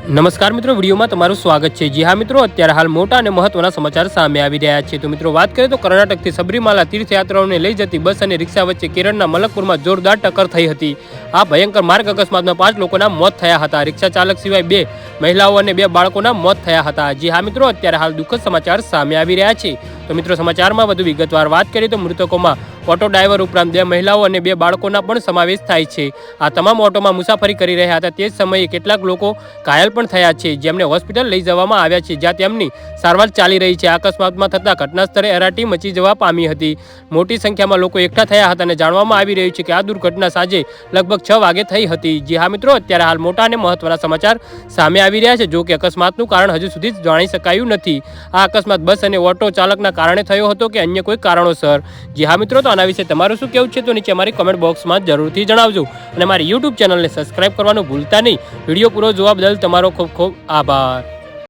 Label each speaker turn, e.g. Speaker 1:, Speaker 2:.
Speaker 1: નમસ્કાર મિત્રો, વિડીયોમાં તમારું સ્વાગત છે। જી હા મિત્રો, અત્યારે હાલ મોટા અને મહત્વના સમાચાર સામે આવી રહ્યા છે। તો મિત્રો વાત કરીએ તો કર્ણાટકથી સબરીમાલા તીર્થયાત્રાઓને લઈ જતી બસ અને રિક્ષા વચ્ચે કેરળના મલકપુરમાં જોરદાર ટક્કર થઈ હતી। આ ભયંકર માર્ગ અકસ્માતમાં 5 લોકોના મોત થયા હતા। રિક્ષા ચાલક સિવાય 2 મહિલાઓ અને 2 બાળકોના મોત થયા હતા। જી હા મિત્રો, અત્યારે હાલ દુઃખદ સમાચાર સામે આવી રહ્યા છે। તો મિત્રો સમાચારમાં વધુ વિગતવાર વાત કરીએ તો મૃતકોમાં ઓટો ડ્રાઈવર ઉપરાંત 2 મહિલાઓ અને 2 બાળકોના પણ સમાવેશ થાય છે। આ તમામ ઓટોમાં મુસાફરી કરી રહ્યા હતા। તે જ સમયે કેટલાક લોકો ઘાયલ પણ થયા છે, જેમને હોસ્પિટલ લઈ જવામાં આવ્યા છે, જ્યાં તેમની સારવાર ચાલી રહી છે। અકસ્માતમાં થતા ઘટના સ્થળે અરાટી મચી જવા પામી હતી। મોટી સંખ્યામાં લોકો એકઠા થયા હતા અને જાણવામાં આવી રહ્યું છે કે આ દુર્ઘટના સાંજે લગભગ 6 વાગે થઈ હતી। જી હા મિત્રો, અત્યારે હાલ મોટા અને મહત્વના સમાચાર સામે આવી રહ્યા છે। જો કે અકસ્માતનું કારણ હજુ સુધી જાણી શકાયું નથી। આ અકસ્માત બસ અને ઓટો ચાલકના કારણે થયો હતો કે અન્ય કોઈ કારણોસર। જી હા મિત્રો, તો આના વિશે તમારું શું કહેવું છે તો નીચે અમારી કમેન્ટ બોક્સમાં જરૂરથી જણાવજો અને મારી યુટ્યુબ ચેનલને સબસ્ક્રાઇબ કરવાનું ભૂલતા નહીં। વિડીયો પૂરો જોવા બદલ તમારો ખૂબ ખૂબ આભાર।